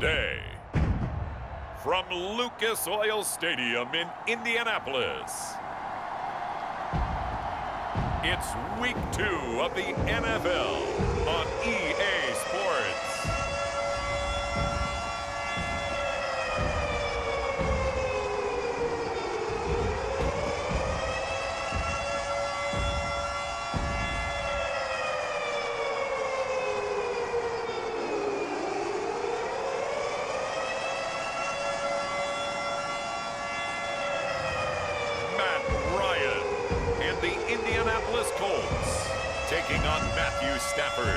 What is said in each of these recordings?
today. From Lucas Oil Stadium in Indianapolis, it's Week 2 of the NFL on EA Sports. Indianapolis Colts taking on Matthew Stafford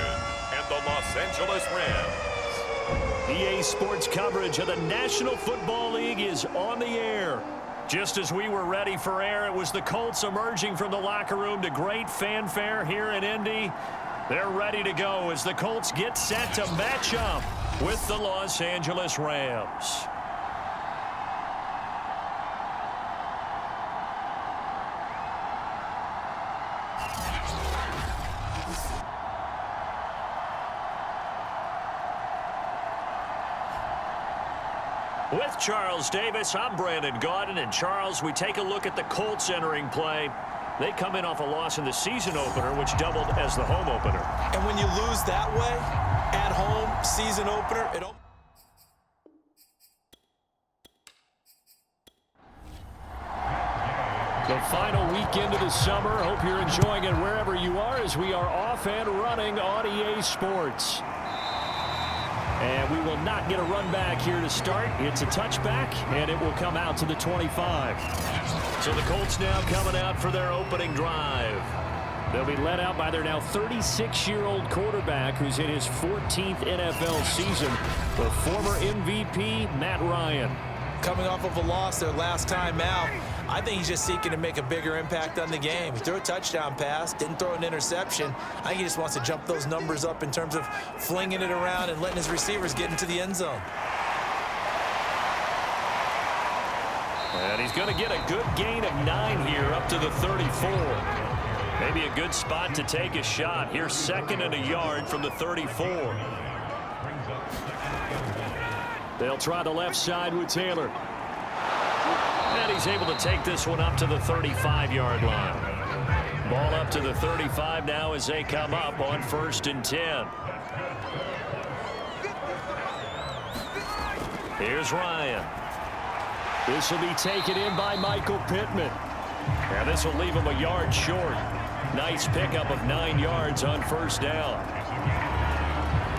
and the Los Angeles Rams. EA Sports coverage of the National Football League is on the air. Just as we were ready for air, it was the Colts emerging from the locker room to great fanfare here in Indy. They're ready to go as the Colts get set to match up with the Los Angeles Rams. With Charles Davis, I'm Brandon Gaudin. And Charles, we take a look at the Colts entering play. They come in off a loss in the season opener, which doubled as the home opener. And when you lose that way, at home, season opener, The final weekend of the summer. Hope you're enjoying it wherever you are as we are off and running on EA Sports. And we will not get a run back here to start. It's a touchback, and it will come out to the 25. So the Colts now coming out for their opening drive. They'll be led out by their now 36-year-old quarterback who's in his 14th NFL season, the former MVP, Matt Ryan. Coming off of a loss their last time out, I think he's just seeking to make a bigger impact on the game. He threw a touchdown pass, didn't throw an interception. I think he just wants to jump those numbers up in terms of flinging it around and letting his receivers get into the end zone. And he's going to get a good gain of 9 here up to the 34. Maybe a good spot to take a shot. Here's 2nd and a yard from the 34. They'll try the left side with Taylor. And he's able to take this one up to the 35-yard line. Ball up to the 35 now as they come up on 1st and 10. Here's Ryan. This will be taken in by Michael Pittman. And this will leave him a yard short. Nice pickup of 9 yards on 1st down.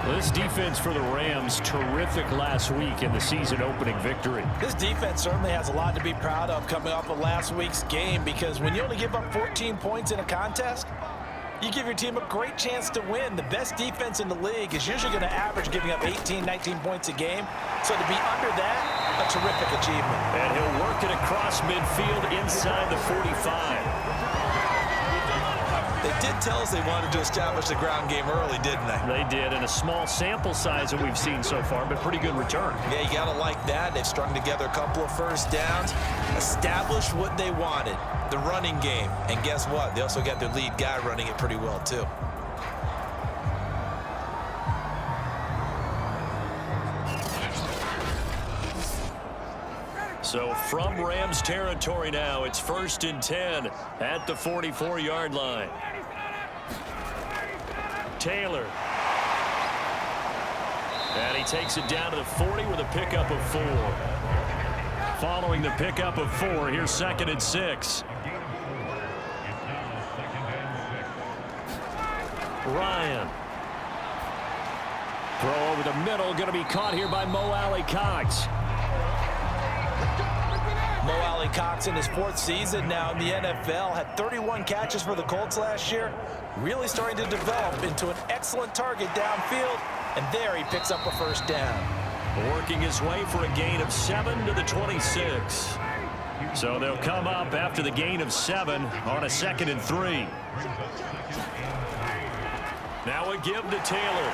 This defense for the Rams, terrific last week in the season-opening victory. This defense certainly has a lot to be proud of coming off of last week's game, because when you only give up 14 points in a contest, you give your team a great chance to win. The best defense in the league is usually going to average giving up 18, 19 points a game. So to be under that, a terrific achievement. And he'll work it across midfield inside the 45. They did tell us they wanted to establish the ground game early, didn't they? They did, and a small sample size that we've seen so far, but pretty good return. Yeah, you got to like that. They've strung together a couple of 1st downs, established what they wanted, the running game. And guess what? They also got their lead guy running it pretty well, too. So from Rams territory now, it's 1st and 10 at the 44-yard line. Taylor. And he takes it down to the 40 with a pickup of 4. Following the pickup of 4, here's 2nd and 6. Ryan. Throw over the middle, going to be caught here by Mo Alley-Cox. Mo Alley-Cox in his 4th season now in the NFL had 31 catches for the Colts last year. Really starting to develop into an excellent target downfield. And there he picks up a 1st down. Working his way for a gain of 7 to the 26. So they'll come up after the gain of 7 on a 2nd and 3. Now a give to Taylor.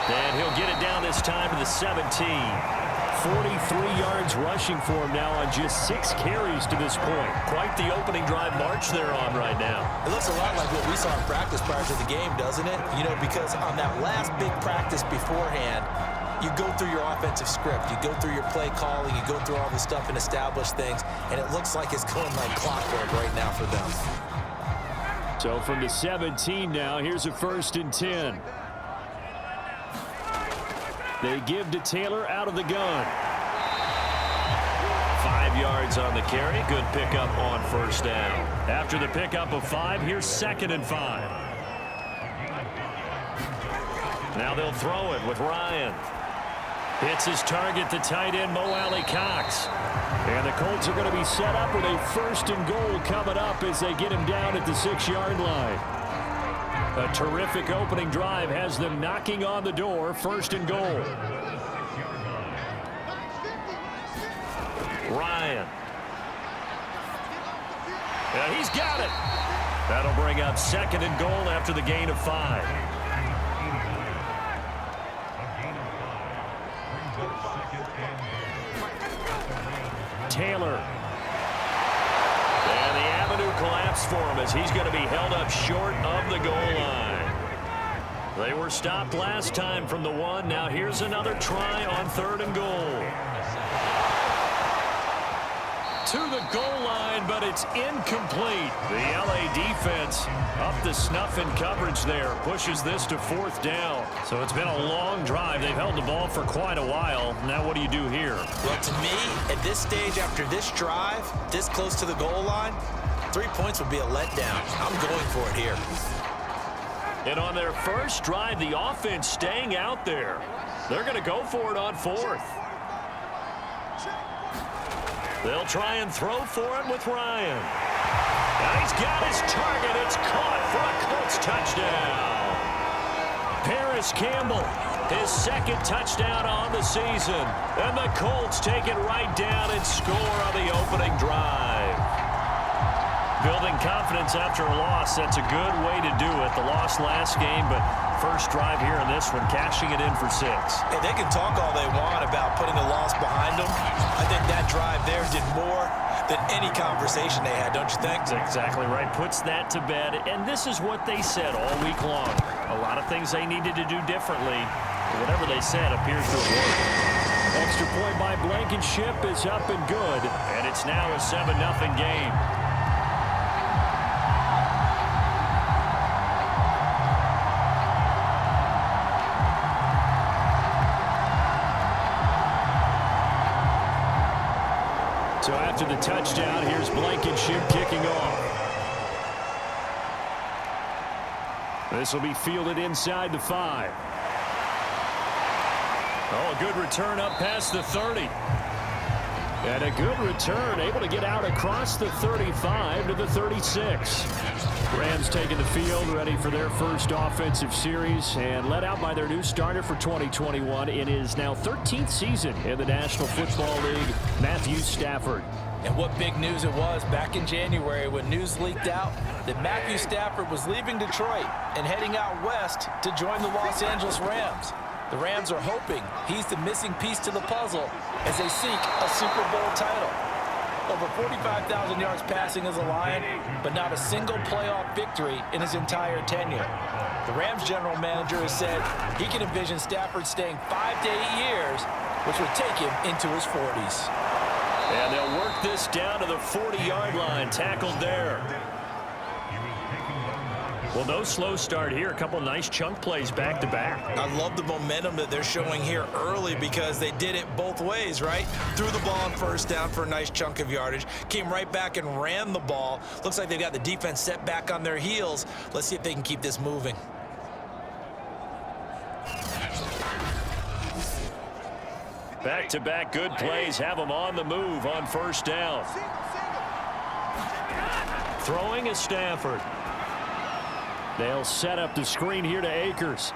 And he'll get it down this time to the 17. 43 yards rushing for him now on just 6 carries to this point. Quite the opening drive march they're on right now. It looks a lot like what we saw in practice prior to the game, doesn't it? You know, because on that last big practice beforehand, you go through your offensive script. You go through your play calling. You go through all the stuff and establish things. And it looks like it's going like clockwork right now for them. So from the 17 now, here's a 1st and 10. They give to Taylor out of the gun. 5 yards on the carry. Good pickup on 1st down. After the pickup of 5, here's 2nd and 5. Now they'll throw it with Ryan. Hits his target, the tight end, Mo Alley Cox. And the Colts are going to be set up with a 1st and goal coming up as they get him down at the 6-yard line. A terrific opening drive has them knocking on the door. 1st and goal. Ryan. And he's got it. That'll bring up 2nd and goal after the gain of 5. Taylor. And the avenue collapsed for him as he's going to be held up short of the goal line. They were stopped last time from the 1. Now here's another try on 3rd and goal. To the goal line, but it's incomplete. The LA defense up to snuff in coverage there. Pushes this to 4th down. So it's been a long drive. They've held the ball for quite a while. Now what do you do here? Well, to me, at this stage after this drive, this close to the goal line, 3 points would be a letdown. I'm going for it here. And on their first drive, the offense staying out there. They're going to go for it on 4th. They'll try and throw for it with Ryan. And he's got his target. It's caught for a Colts touchdown. Paris Campbell, his 2nd touchdown on the season. And the Colts take it right down and score on the opening drive. Building confidence after a loss, that's a good way to do it. The loss last game, but first drive here in this one, cashing it in for 6. Hey, they can talk all they want about putting a loss behind them. I think that drive there did more than any conversation they had, don't you think? That's exactly right. Puts that to bed. And this is what they said all week long. A lot of things they needed to do differently. Whatever they said appears to have worked. Extra point by Blankenship is up and good. And it's now a 7-0 game. So after the touchdown, here's Blankenship kicking off. This will be fielded inside the 5. Oh, a good return up past the 30. And a good return, able to get out across the 35 to the 36. Rams taking the field, ready for their first offensive series, and led out by their new starter for 2021 in his now 13th season in the National Football League, Matthew Stafford. And what big news it was back in January when news leaked out that Matthew Stafford was leaving Detroit and heading out west to join the Los Angeles Rams. The Rams are hoping he's the missing piece to the puzzle as they seek a Super Bowl title. Over 45,000 yards passing as a Lion, but not a single playoff victory in his entire tenure. The Rams general manager has said he can envision Stafford staying 5 to 8 years, which would take him into his 40s. And they'll work this down to the 40-yard line, tackled there. Well, no slow start here. A couple nice chunk plays back-to-back. I love the momentum that they're showing here early because they did it both ways, right? Threw the ball on 1st down for a nice chunk of yardage. Came right back and ran the ball. Looks like they've got the defense set back on their heels. Let's see if they can keep this moving. Back-to-back good plays have them on the move on 1st down. Throwing is Stafford. They'll set up the screen here to Akers.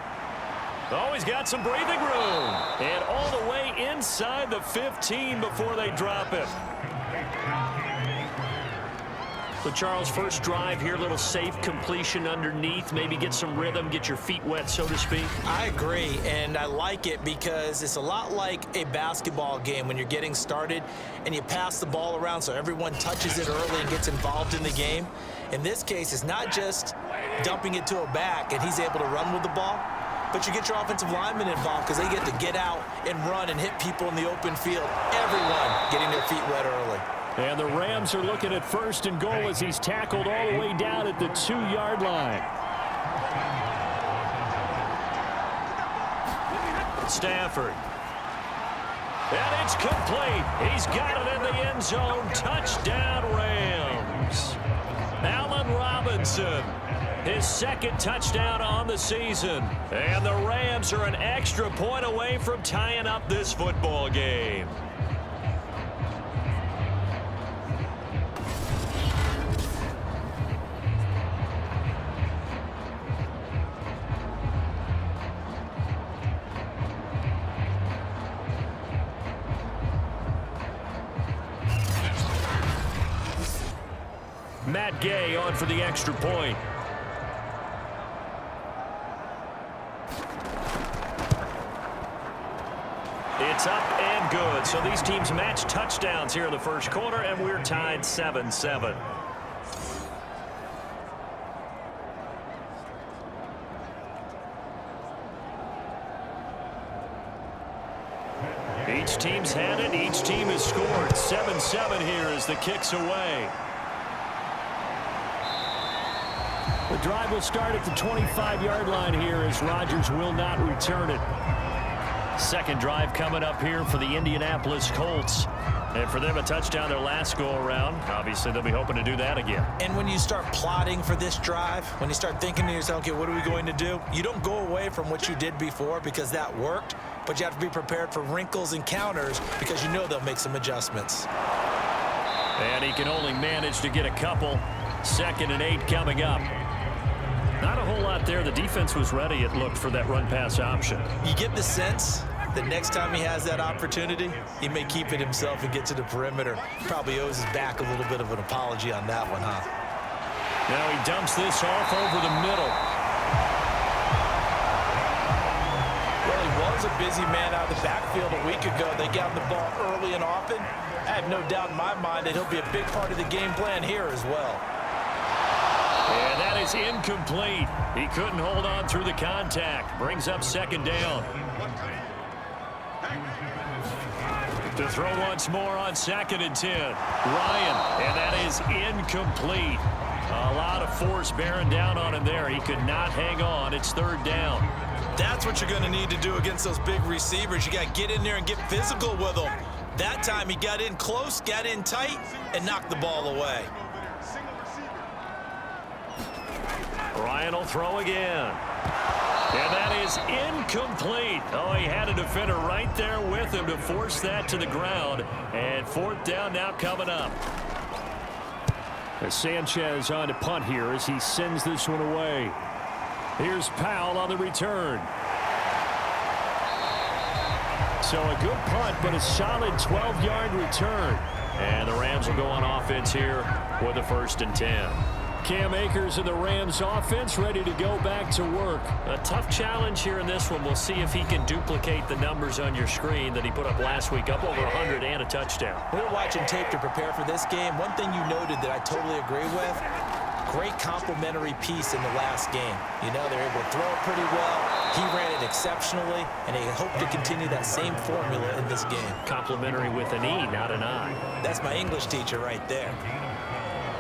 Oh, he's got some breathing room. And all the way inside the 15 before they drop him. So, Charles, first drive here, little safe completion underneath. Maybe get some rhythm, get your feet wet, so to speak. I agree, and I like it because it's a lot like a basketball game when you're getting started and you pass the ball around so everyone touches it early and gets involved in the game. In this case, it's not just dumping it to a back and he's able to run with the ball. but you get your offensive linemen involved because they get to get out and run and hit people in the open field. Everyone getting their feet wet early. And the Rams are looking at 1st and goal as he's tackled all the way down at the 2-yard line. Stafford. And it's complete. He's got it in the end zone. Touchdown, Rams. Allen Robinson, his 2nd touchdown on the season. And the Rams are an extra point away from tying up this football game. Matt Gay on for the extra point. It's up and good. So these teams match touchdowns here in the first quarter, and we're tied 7-7. Each team's had it. Each team has scored. 7-7 here as the kick's away. The drive will start at the 25-yard line here as Rodgers will not return it. Second drive coming up here for the Indianapolis Colts. And for them, a touchdown their last go-around. Obviously, they'll be hoping to do that again. And when you start plotting for this drive, when you start thinking to yourself, okay, what are we going to do? You don't go away from what you did before because that worked, but you have to be prepared for wrinkles and counters because you know they'll make some adjustments. And he can only manage to get a couple. 2nd and 8 coming up. Not a whole lot there. The defense was ready, it looked, for that run-pass option. You get the sense that next time he has that opportunity, he may keep it himself and get to the perimeter. Probably owes his back a little bit of an apology on that one, huh? Now he dumps this off over the middle. Well, he was a busy man out of the backfield a week ago. They got him the ball early and often. I have no doubt in my mind that he'll be a big part of the game plan here as well. And that is incomplete. He couldn't hold on through the contact. Brings up 2nd down. To throw once more on 2nd and 10. Ryan, and that is incomplete. A lot of force bearing down on him there. He could not hang on. It's 3rd down. That's what you're going to need to do against those big receivers. You got to get in there and get physical with them. That time he got in close, got in tight, and knocked the ball away. Ryan will throw again. And that is incomplete. Oh, he had a defender right there with him to force that to the ground. And 4th down now coming up. As Sanchez on to punt here as he sends this one away. Here's Powell on the return. So a good punt, but a solid 12-yard return. And the Rams will go on offense here with a 1st and 10. Cam Akers and the Rams offense ready to go back to work. A tough challenge here in this one. We'll see if he can duplicate the numbers on your screen that he put up last week, up over 100 and a touchdown. We're watching tape to prepare for this game. One thing you noted that I totally agree with, great complementary piece in the last game. You know, they're able to throw it pretty well. He ran it exceptionally, and they hope to continue that same formula in this game. Complimentary with an E, not an I. That's my English teacher right there.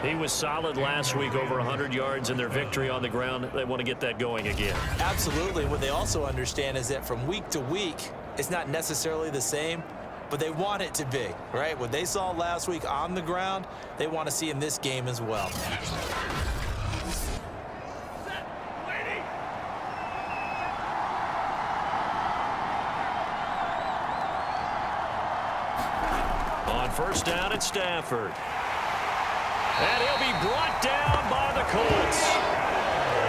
He was solid last week, over 100 yards in their victory on the ground. They want to get that going again. Absolutely. What they also understand is that from week to week, it's not necessarily the same, but they want it to be, right? What they saw last week on the ground, they want to see in this game as well. On 1st down, it's Stafford. And he'll be brought down by the Colts.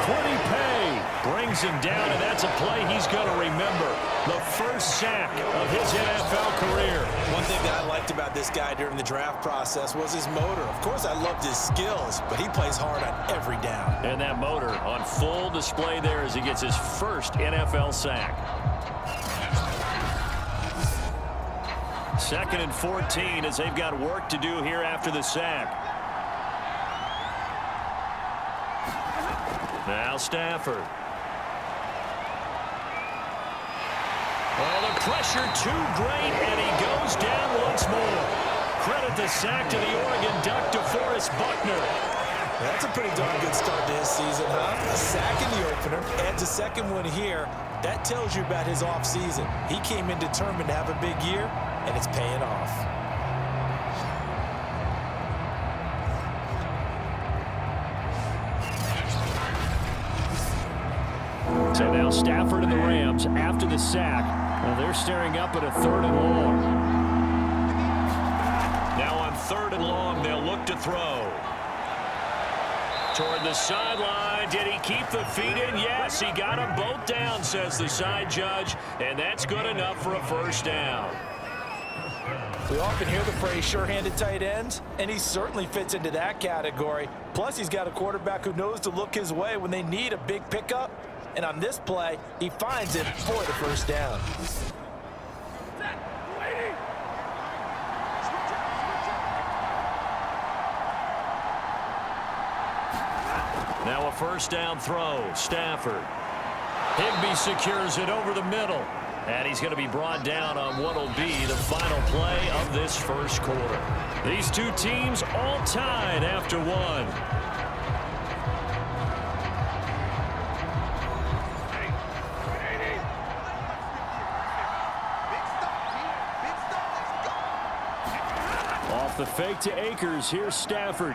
Quiddy Pay brings him down, and that's a play he's going to remember. The first sack of his NFL career. One thing that I liked about this guy during the draft process was his motor. Of course, I loved his skills, but he plays hard on every down. And that motor on full display there as he gets his first NFL sack. 2nd and 14 as they've got work to do here after the sack. Now Stafford. pressure too great, and he goes down once more. Credit the sack to the Oregon Duck, DeForest Buckner. That's a pretty darn good start to his season, huh? A sack in the opener, adds a second one here. That tells you about his offseason. He came in determined to have a big year, and it's paying off. So now Stafford and the Rams, after the sack, well, they're staring up at a 3rd and long. Now on 3rd and long, they'll look to throw. Toward the sideline. Did he keep the feet in? Yes, he got them both down, says the side judge, and that's good enough for a 1st down. We often hear the phrase sure-handed tight ends, and he certainly fits into that category. Plus, he's got a quarterback who knows to look his way when they need a big pickup. And on this play, he finds it for the 1st down. Now a 1st down throw. Stafford. Higbee secures it over the middle. And he's going to be brought down on what will be the final play of this 1st quarter. These two teams all tied after one. Off the fake to Akers. Here's Stafford.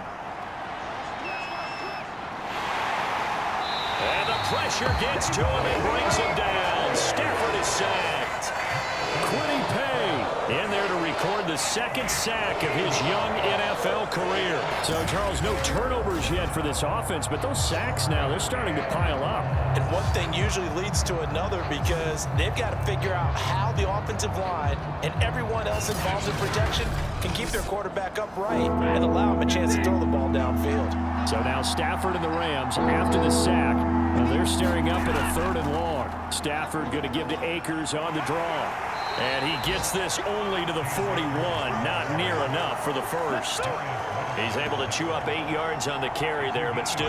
And the pressure gets to him and brings him down. Stafford is sacked. Quiddy Pay in there to record the 2nd sack of his young NFL career. So, Charles, no turnovers yet for this offense, but those sacks now, they're starting to pile up. And one thing usually leads to another because they've got to figure out how the offensive line and everyone else involved in protection can keep their quarterback upright and allow him a chance to throw the ball downfield. So now Stafford and the Rams, after the sack, well, they're staring up at a 3rd and long. Stafford going to give to Akers on the draw. And he gets this only to the 41, not near enough for the 1st. He's able to chew up 8 yards on the carry there, but still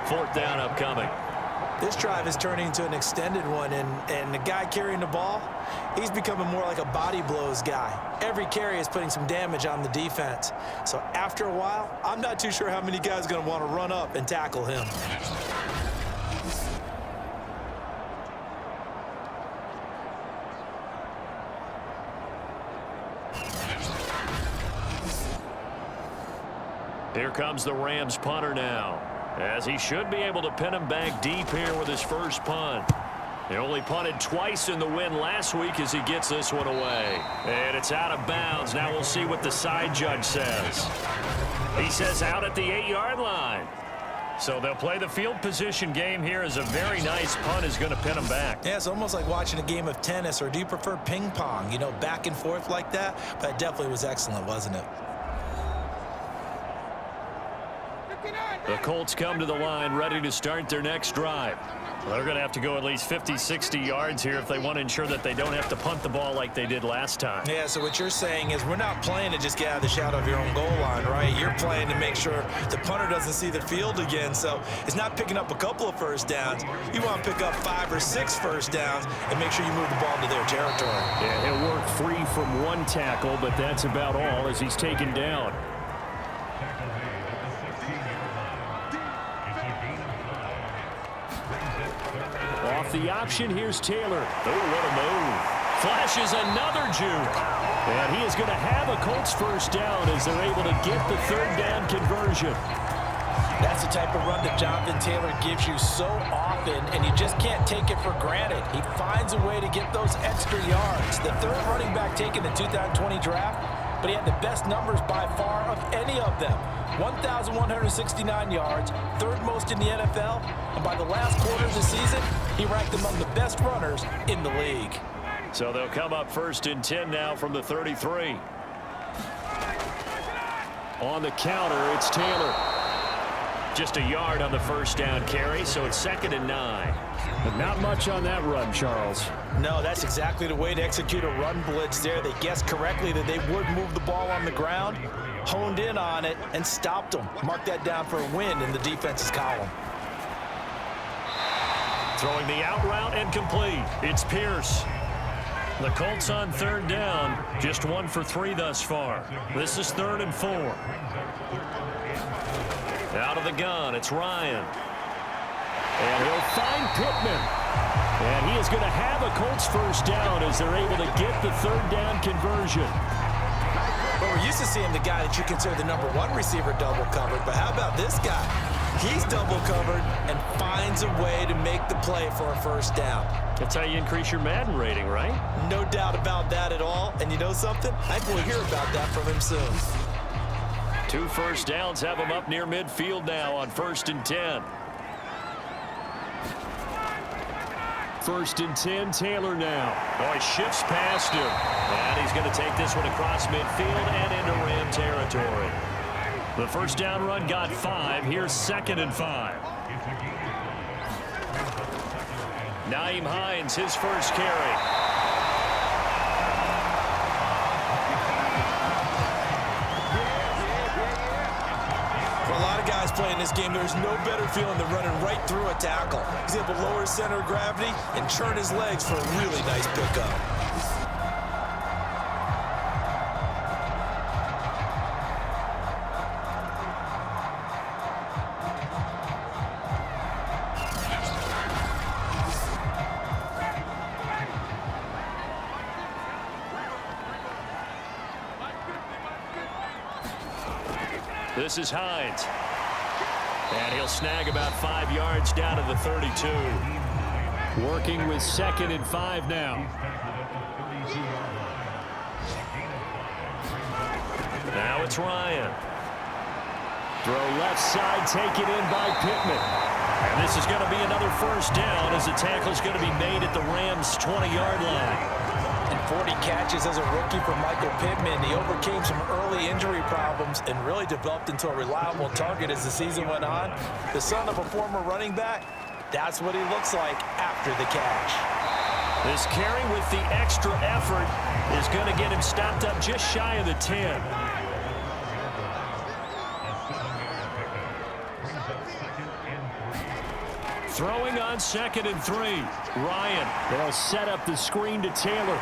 4th down upcoming. This drive is turning into an extended one, and the guy carrying the ball, he's becoming more like a body blows guy. Every carry is putting some damage on the defense. So after a while, I'm not too sure how many guys are going to want to run up and tackle him. Here comes the Rams punter now, as he should be able to pin him back deep here with his 1st punt. He only punted twice in the win last week as he gets this one away. And it's out of bounds. Now we'll see what the side judge says. He says out at the 8-yard line. So they'll play the field position game here as a very nice punt is going to pin him back. Yeah, it's almost like watching a game of tennis, or do you prefer ping pong? You know, back and forth like that? But it definitely was excellent, wasn't it? The Colts come to the line ready to start their next drive. They're going to have to go at least 50, 60 yards here if they want to ensure that they don't have to punt the ball like they did last time. Yeah, so what you're saying is we're not playing to just get out of the shadow of your own goal line, right? You're playing to make sure the punter doesn't see the field again. So it's not picking up a couple of 1st downs. You want to pick up 5 or 6 1st downs and make sure you move the ball into their territory. Yeah, he'll work free from one tackle, but that's about all as he's taken down. Off the option, here's Taylor. Oh, what a move. Flashes another juke. And he is going to have a Colts 1st down as they're able to get the 3rd down conversion. That's the type of run that Jonathan Taylor gives you so often, and you just can't take it for granted. He finds a way to get those extra yards. The 3rd running back taken in the 2020 draft, but he had the best numbers by far of any of them. 1,169 yards, 3rd most in the NFL, and by the last quarter of the season, he ranked among the best runners in the league. So they'll come up 1st and 10 now from the 33. On the counter, it's Taylor. Just a yard on the 1st down carry, so it's 2nd and 9. But not much on that run, Charles. No, that's exactly the way to execute a run blitz there. They guessed correctly that they would move the ball on the ground, honed in on it, and stopped them. Mark that down for a win in the defense's column. Throwing the out route and complete. It's Pierce. The Colts on third down, just 1 for 3 thus far. This is 3rd and 4. Out of the gun, it's Ryan. And he'll find Pittman. And he is going to have a Colts first down as they're able to get the 3rd down conversion. Well, we're used to seeing the guy that you consider the #1 receiver double covered, but how about this guy? He's double covered and finds a way to make the play for a first down. That's how you increase your Madden rating, right? No doubt about that at all. And you know something? I think we'll hear about that from him soon. 2 first downs have him up near midfield now on 1st and 10. 1st and 10, Taylor now. Oh, he shifts past him. And he's going to take this one across midfield and into Ram territory. The first down run got 5. Here's 2nd and 5. Nyheim Hines, his first carry. For a lot of guys playing this game, there's no better feeling than running right through a tackle. He's able to lower his center of gravity and churn his legs for a really nice pickup. This is Hines. And he'll snag about 5 yards down to the 32. Working with 2nd and 5 now. Now it's Ryan. Throw left side, taken in by Pittman. And this is going to be another first down as the tackle's going to be made at the Rams' 20-yard line. And 40 catches as a rookie for Michael Pittman. He overcame some early injury problems and really developed into a reliable target as the season went on. The son of a former running back, that's what he looks like after the catch. This carry with the extra effort is going to get him stopped up just shy of the 10. Throwing on 2nd and 3. Ryan. They'll set up the screen to Taylor.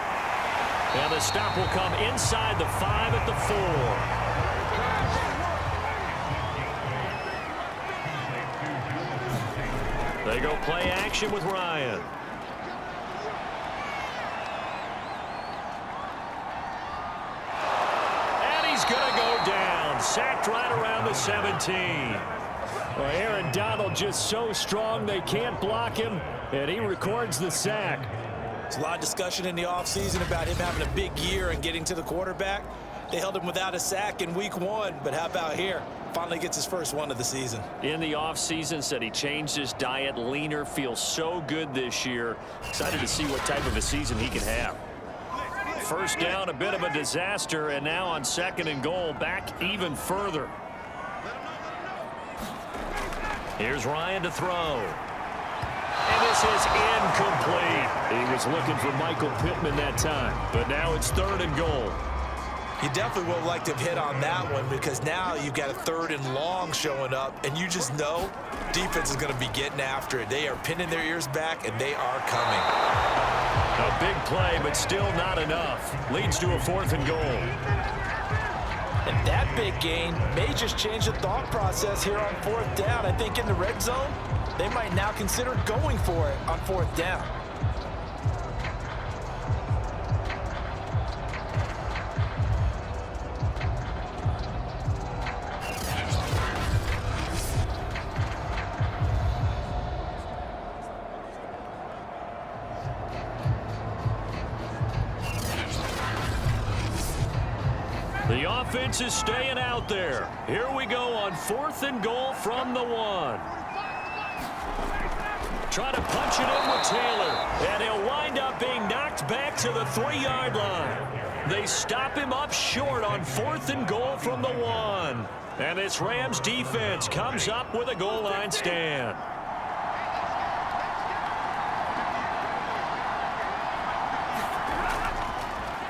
And the stop will come inside the 5 at the 4. They go play action with Ryan. And he's going to go down. Sacked right around the 17. Well, Aaron Donald just so strong they can't block him, and he records the sack. There's a lot of discussion in the offseason about him having a big year and getting to the quarterback. They held him without a sack in week 1, but how about here? Finally gets his first one of the season. In the offseason, said he changed his diet, leaner, feels so good this year. Excited to see what type of a season he can have. First down, a bit of a disaster, and now on 2nd and goal, back even further. Here's Ryan to throw. And this is incomplete. He was looking for Michael Pittman that time, but now it's 3rd and goal. You definitely would like to have hit on that one because now you've got a 3rd and long showing up, and you just know defense is going to be getting after it. They are pinning their ears back, and they are coming. A big play, but still not enough. Leads to a 4th and goal. And that big gain may just change the thought process here on 4th down. I think in the red zone, they might now consider going for it on 4th down. The offense is staying out there. Here we go on 4th and goal from the 1. Try to punch it in with Taylor, and he'll wind up being knocked back to the 3-yard line. They stop him up short on 4th and goal from the 1. And this Rams defense comes up with a goal line stand.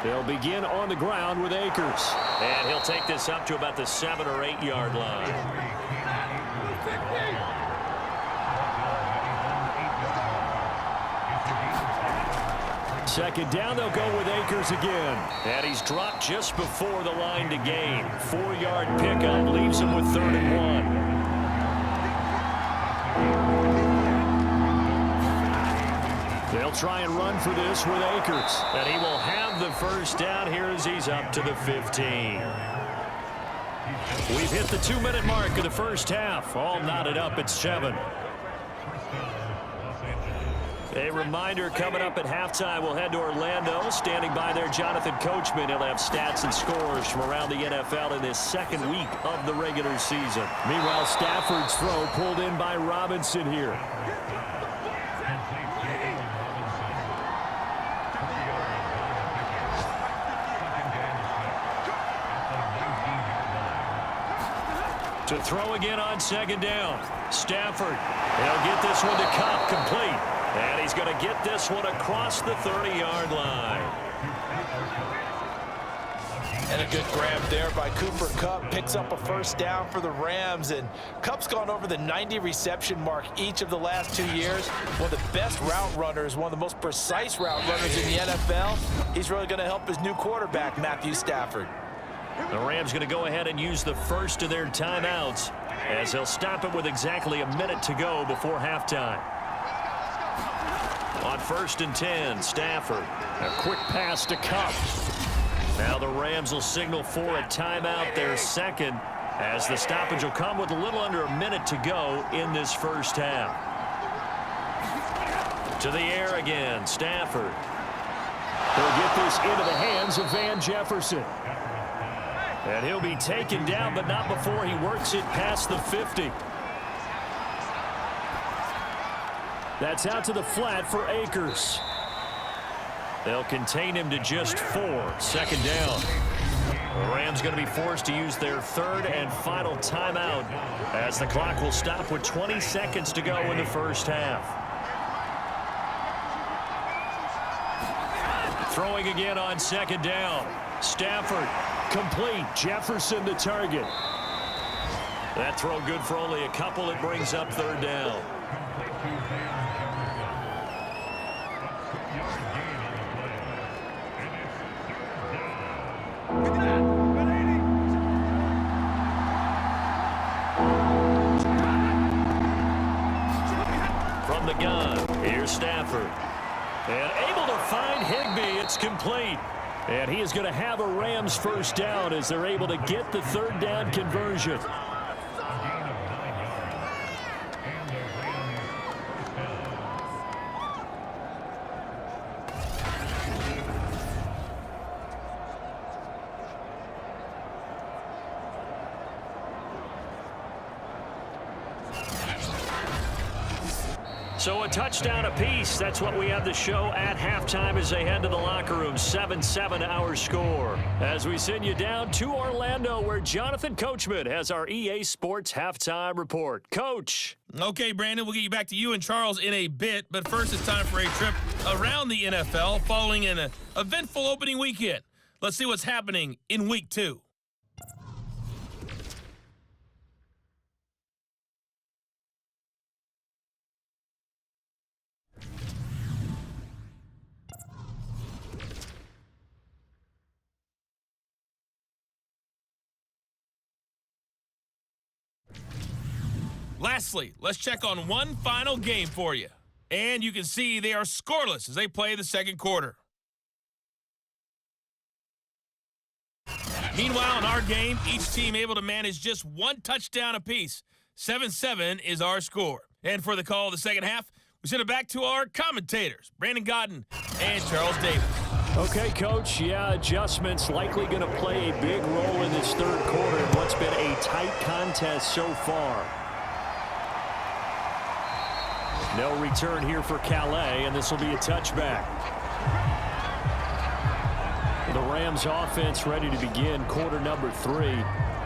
They'll begin on the ground with Akers. And he'll take this up to about the 7 or 8 yard line. second down, they'll go with Akers again. And he's dropped just before the line to gain. 4-yard pickup leaves him with 3rd and 1. They'll try and run for this with Akers. And he will have the first down here as he's up to the 15. We've hit the 2-minute mark of the first half. All knotted up at 7. A reminder, coming up at halftime, we'll head to Orlando. Standing by there, Jonathan Coachman. He'll have stats and scores from around the NFL in this second week of the regular season. Meanwhile, Stafford's throw pulled in by Robinson here. To throw again on second down. Stafford. He'll get this one to Kupp, complete. And he's going to get this one across the 30-yard line. And a good grab there by Cooper Kupp. Picks up a first down for the Rams. And Kupp's gone over the 90 reception mark each of the last 2 years. One of the best route runners, one of the most precise route runners in the NFL. He's really going to help his new quarterback, Matthew Stafford. The Rams going to go ahead and use the first of their timeouts as they'll stop it with exactly a minute to go before halftime. On 1st and 10, Stafford. A quick pass to Kupp. Now the Rams will signal for a timeout, their second, as the stoppage will come with a little under a minute to go in this first half. To the air again, Stafford. He'll get this into the hands of Van Jefferson. And he'll be taken down, but not before he works it past the 50. That's out to the flat for Akers. They'll contain him to just 4. 2nd down. The Rams going to be forced to use their 3rd and final timeout as the clock will stop with 20 seconds to go in the first half. Throwing again on 2nd down. Stafford. Complete. Jefferson the target. That throw good for only a couple. It brings up 3rd down. From the gun, here's Stafford. And able to find Higbee. It's complete. And he is going to have a Rams first down as they're able to get the 3rd down conversion. So a touchdown apiece. That's what we have the show at halftime as they head to the locker room. 7-7 our score. As we send you down to Orlando where Jonathan Coachman has our EA Sports halftime report. Coach. Okay, Brandon, we'll get you back to you and Charles in a bit. But first, it's time for a trip around the NFL following an eventful opening weekend. Let's see what's happening in Week 2. Lastly, let's check on one final game for you. And you can see they are scoreless as they play the second quarter. Meanwhile, in our game, each team able to manage just 1 touchdown apiece. 7-7 is our score. And for the call of the second half, we send it back to our commentators, Brandon Godden and Charles Davis. Okay, Coach. Yeah, adjustments likely going to play a big role in this third quarter in what's been a tight contest so far. No return here for Calais, and this will be a touchback. The Rams offense ready to begin quarter number 3.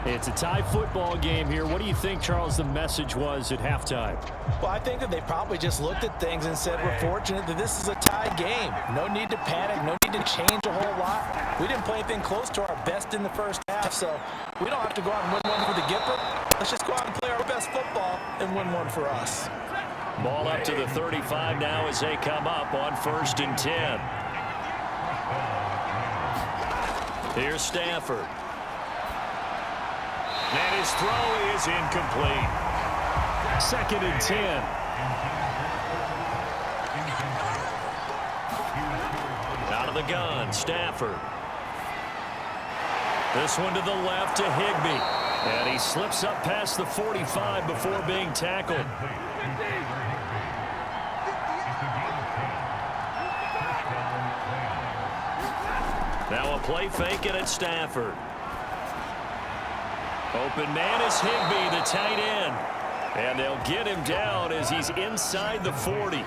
It's a tie football game here. What do you think, Charles, the message was at halftime? Well, I think that they probably just looked at things and said, we're fortunate that this is a tie game. No need to panic, no need to change a whole lot. We didn't play anything close to our best in the first half, so we don't have to go out and win one for the Gipper. Let's just go out and play our best football and win one for us. Ball up to the 35 now as they come up on 1st and 10. Here's Stafford. And his throw is incomplete. 2nd and 10. Out of the gun, Stafford. This one to the left to Higbee. And he slips up past the 45 before being tackled. Now a play fake and it's Stafford. Open man is Higbee, the tight end. And they'll get him down as he's inside the 40.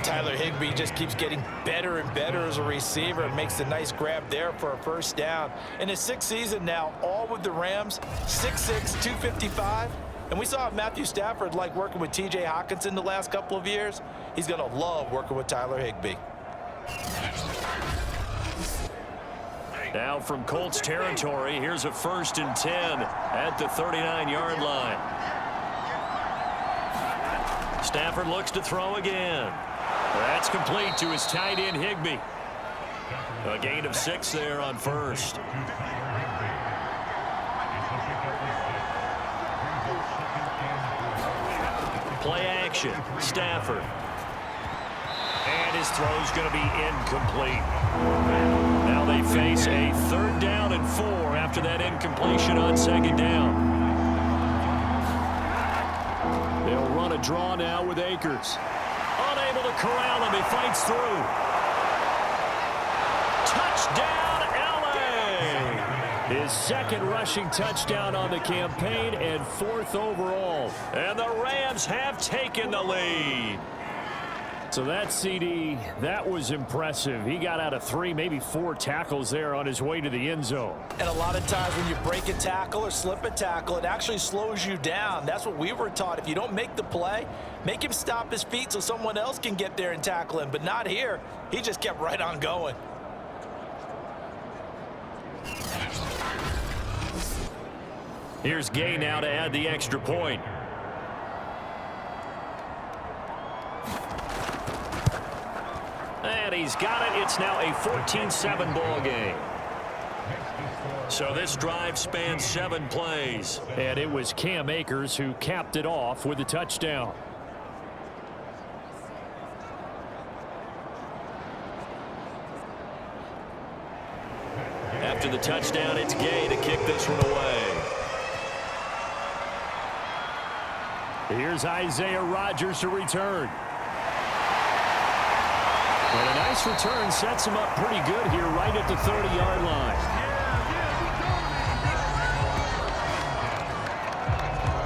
Tyler Higbee just keeps getting better and better as a receiver. Makes a nice grab there for a first down. In his 6th season now, all with the Rams, 6'6", 255. And we saw Matthew Stafford like working with T.J. Hockenson the last couple of years. He's going to love working with Tyler Higbee. Now from Colts territory, here's a 1st and 10 at the 39-yard line. Stafford looks to throw again. That's complete to his tight end, Higbee. A gain of 6 there on 1st. Play action, Stafford. And his throw's going to be incomplete. Now they face a 3rd down and 4 after that incompletion on 2nd down. They'll run a draw now with Akers. Unable to corral him. He fights through. Touchdown, LA! His 2nd rushing touchdown on the campaign and 4th overall. And the Rams have taken the lead. So that CD, that was impressive. He got out of 3, maybe 4 tackles there on his way to the end zone. And a lot of times when you break a tackle or slip a tackle, it actually slows you down. That's what we were taught. If you don't make the play, make him stop his feet so someone else can get there and tackle him. But not here. He just kept right on going. Here's Gay now to add the extra point. And he's got it. It's now a 14-7 ball game. So this drive spans 7 plays. And it was Cam Akers who capped it off with a touchdown. After the touchdown, it's Gay to kick this one away. Here's Isaiah Rodgers to return. And a nice return sets him up pretty good here right at the 30-yard line.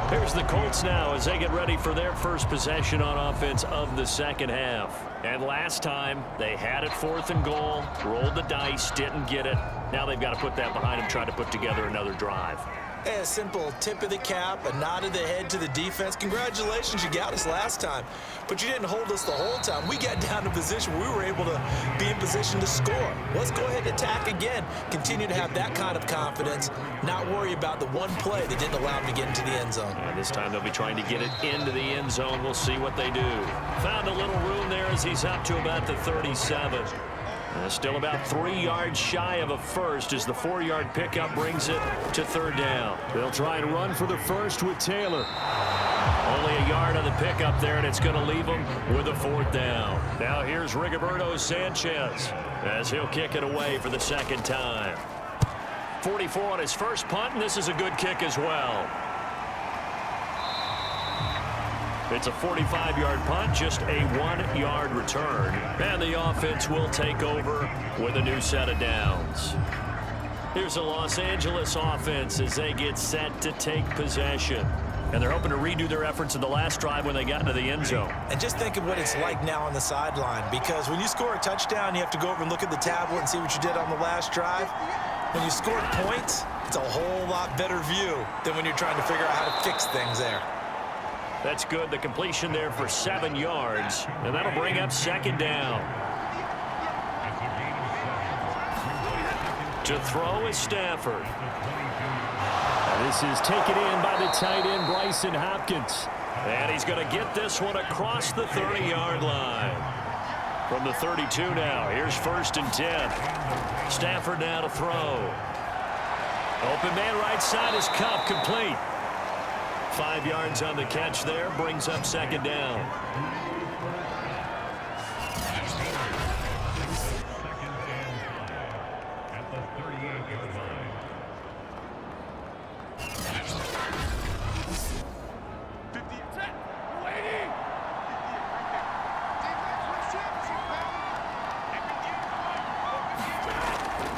Here's the Colts now as they get ready for their first possession on offense of the 2nd half. And last time, they had it 4th and goal, rolled the dice, didn't get it. Now they've got to put that behind them, try to put together another drive. A simple tip of the cap, a nod of the head to the defense. Congratulations, you got us last time. But you didn't hold us the whole time. We got down to position where we were able to be in position to score. Let's go ahead and attack again. Continue to have that kind of confidence. Not worry about the one play that didn't allow them to get into the end zone. And this time they'll be trying to get it into the end zone. We'll see what they do. Found a little room there as he's up to about the 37. Still about 3 yards shy of a first as the 4-yard pickup brings it to 3rd down. They'll try and run for the first with Taylor. Only a yard on the pickup there, and it's going to leave them with a 4th down. Now here's Rigoberto Sanchez as he'll kick it away for the 2nd time. 44 on his first punt, and this is a good kick as well. It's a 45-yard punt, just a 1-yard return. And the offense will take over with a new set of downs. Here's the Los Angeles offense as they get set to take possession. And they're hoping to redo their efforts in the last drive when they got into the end zone. And just think of what it's like now on the sideline, because when you score a touchdown, you have to go over and look at the tablet and see what you did on the last drive. When you score points, it's a whole lot better view than when you're trying to figure out how to fix things there. That's good. The completion there for 7 yards, and that'll bring up 2nd down. To throw is Stafford. And this is taken in by the tight end, Bryson Hopkins. And he's going to get this one across the 30-yard line. From the 32 now, here's 1st and 10. Stafford now to throw. Open man right side is Cup, complete. 5 yards on the catch there, brings up 2nd down.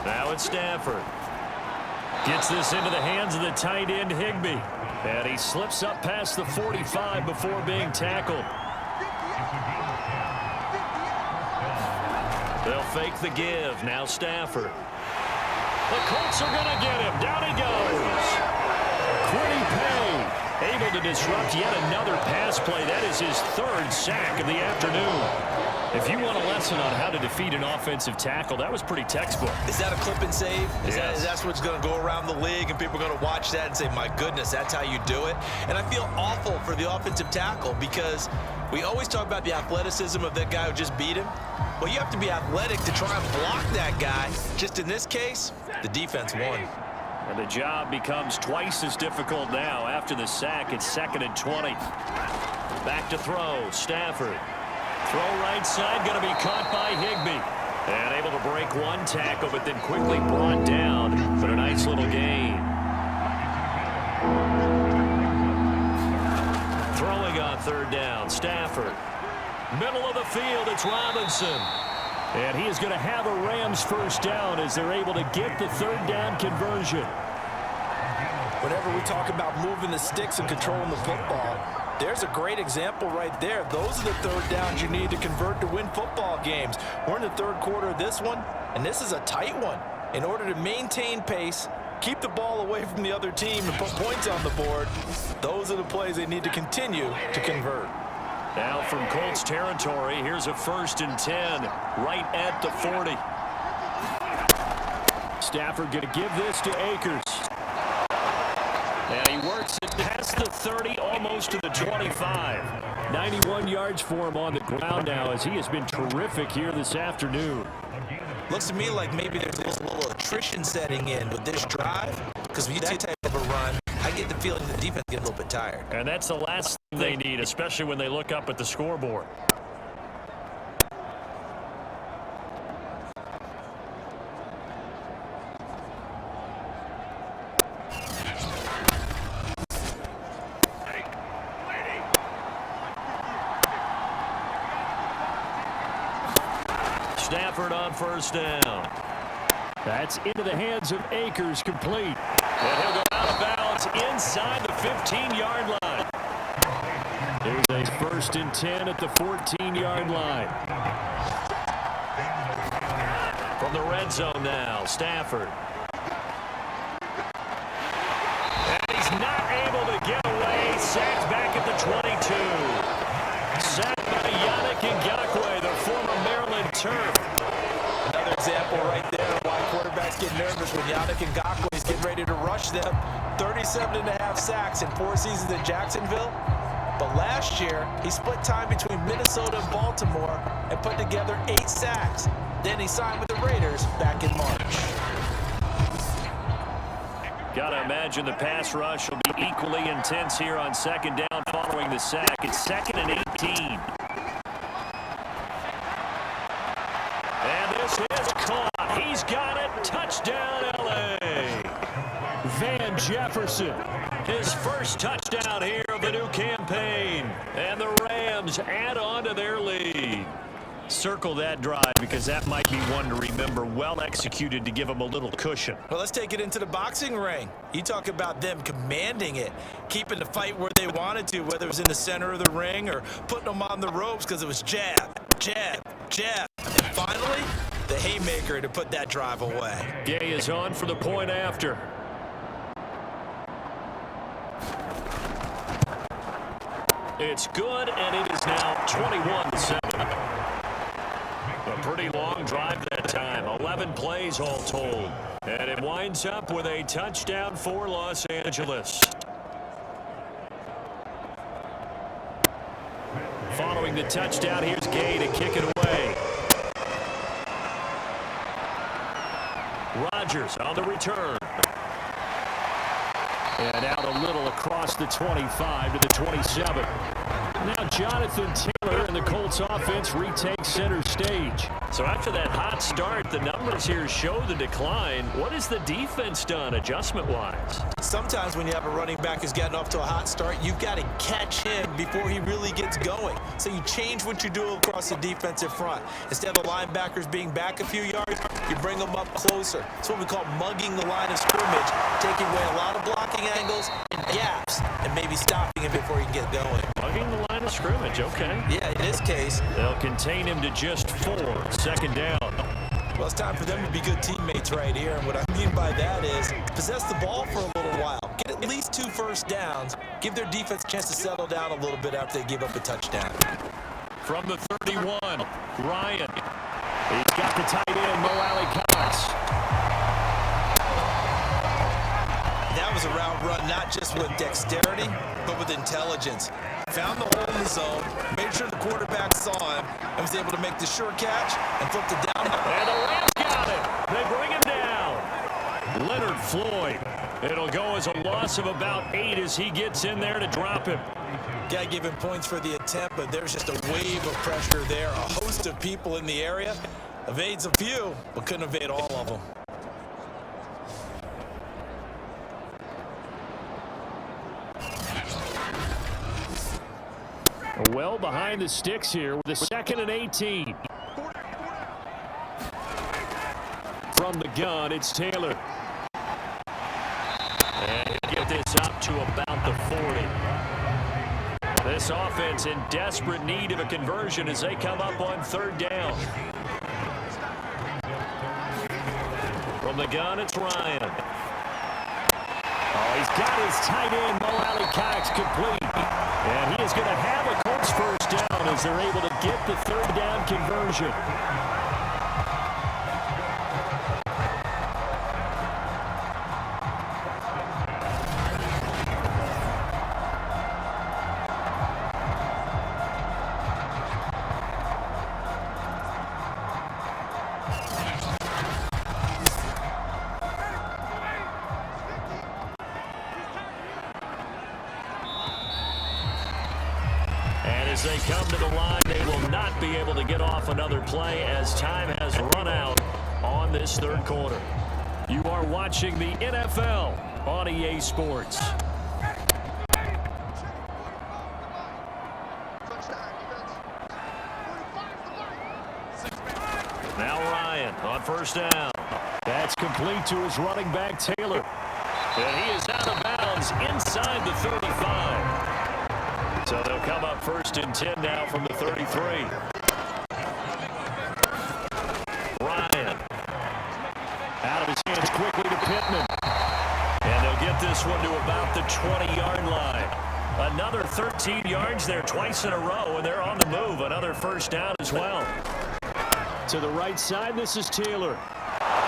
Now it's Stafford. Gets this into the hands of the tight end, Higbee. And he slips up past the 45 before being tackled. They'll fake the give. Now Stafford. The Colts are going to get him. Down he goes. Quiddy Pay able to disrupt yet another pass play. That is his 3rd sack of the afternoon. If you want a lesson on how to defeat an offensive tackle, that was pretty textbook. Is that a clip and save? Yes. Is that what's going to go around the league and people are going to watch that and say, my goodness, that's how you do it? And I feel awful for the offensive tackle because we always talk about the athleticism of that guy who just beat him. Well, you have to be athletic to try and block that guy. Just in this case, the defense won. And the job becomes twice as difficult now. After the sack, it's 2nd and 20. Back to throw. Stafford. Throw right side, going to be caught by Higbee. And able to break one tackle, but then quickly brought down for a nice little gain. Throwing on 3rd down, Stafford. Middle of the field, it's Robinson. And he is going to have a Rams 1st down as they're able to get the 3rd down conversion. Whenever we talk about moving the sticks and controlling the football, there's a great example right there. Those are the 3rd downs you need to convert to win football games. We're in the 3rd quarter of this one, and this is a tight one. In order to maintain pace, keep the ball away from the other team, and put points on the board, those are the plays they need to continue to convert. Now from Colts territory, here's a 1st and 10 right at the 40. Stafford going to give this to Akers. And he works it past the 30, almost to the 25. 91 yards for him on the ground now as he has been terrific here this afternoon. Looks to me like maybe there's a little attrition setting in with this drive, because when you see that type of a run, I get the feeling the defense gets a little bit tired. And that's the last thing they need, especially when they look up at the scoreboard. Stafford on 1st down. That's into the hands of Akers, complete. And he'll go out of bounds inside the 15-yard line. There's a 1st and 10 at the 14-yard line. From the red zone now, Stafford. And he's not able to get away. Sacked back at the 22. Sacked by Yannick Ngakoue, the former Maryland Terp. Another example right there of why quarterbacks get nervous when Yannick Ngakoue is getting ready to rush them. 37.5 sacks in 4 seasons in Jacksonville. But last year, he split time between Minnesota and Baltimore and put together 8 sacks. Then he signed with the Raiders back in March. Gotta imagine the pass rush will be equally intense here on 2nd down following the sack. It's 2nd and 18. And this is caught. He's got it. Touchdown, LA. Van Jefferson, his 1st touchdown here of the new campaign. And the Rams add on to their lead. Circle that drive because that might be one to remember. Well executed to give them a little cushion. Well, let's take it into the boxing ring. You talk about them commanding it, keeping the fight where they wanted to, whether it was in the center of the ring or putting them on the ropes because it was jab, jab, jab. And finally, the haymaker to put that drive away. Gay is on for the point after. It's good, and it is now 21-7. A pretty long drive that time, 11 plays all told. And it winds up with a touchdown for Los Angeles. Following the touchdown, here's Gay to kick it away. Rodgers on the return. And out a little across the 25 to the 27. Now Jonathan Taylor and the Colts offense retake center stage. So after that hot start, the numbers here show the decline. What has the defense done adjustment-wise? Sometimes when you have a running back who's gotten off to a hot start, you've got to catch him before he really gets going. So you change what you do across the defensive front. Instead of the linebackers being back a few yards, you bring them up closer. It's what we call mugging the line of scrimmage, taking away a lot of blocking angles and gaps, and maybe stopping him before he can get going. Mugging the line of scrimmage, okay. Yeah, in this case. They'll contain him to just 4. Second down. Well, it's time for them to be good teammates right here. And what I mean by that is possess the ball for a little while. Get at least 2 first downs. Give their defense a chance to settle down a little bit after they give up a touchdown. From the 31, Ryan. He's got the tight end, Mo Cox. That was a route run not just with dexterity, but with intelligence. Found the hole in the zone, made sure the quarterback saw him, and was able to make the sure catch and flip the down. And the Rams got it. They bring him down. Leonard Floyd. It'll go as a loss of about 8 as he gets in there to drop him. Got to give him points for the attempt, but there's just a wave of pressure there. A host of people in the area. Evades a few, but couldn't evade all of them. Well behind the sticks here with the 2nd and 18. From the gun, it's Taylor. And he'll get this up to about the 40. This offense in desperate need of a conversion as they come up on 3rd down. From the gun, it's Ryan. Oh, he's got his tight end, Mo Cox, complete. And he is going to have a Colts first down as they're able to get the 3rd down conversion. As they come to the line, they will not be able to get off another play as time has run out on this 3rd quarter. You are watching the NFL on EA Sports. Now Ryan on 1st down. That's complete to his running back, Taylor. And he is out of bounds inside the 35. So they'll come up 1st and 10 now from the 33. Ryan. Out of his hands quickly to Pittman. And they'll get this one to about the 20-yard line. Another 13 yards there twice in a row, and they're on the move. Another 1st down as well. To the right side, this is Taylor.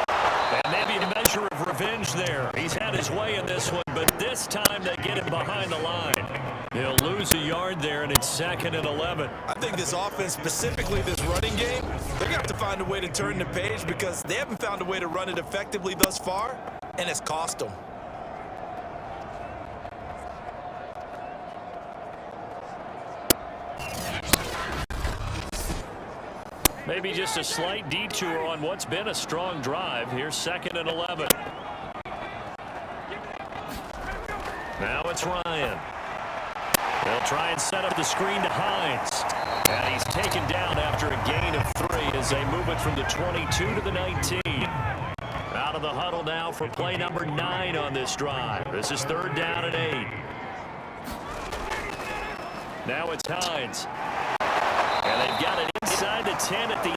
And maybe a measure of revenge there. He's had his way in this one, but this time they get him behind the line. They'll lose a yard there, and it's 2nd and 11. I think this offense, specifically this running game, they're going to have to find a way to turn the page because they haven't found a way to run it effectively thus far, and it's cost them. Maybe just a slight detour on what's been a strong drive. Here's 2nd and 11. Now it's Ryan. They'll try and set up the screen to Hines. And he's taken down after a gain of 3 as they move it from the 22 to the 19. Out of the huddle now for play number 9 on this drive. This is 3rd down and 8. Now it's Hines. And they've got it inside the 10 at the 8.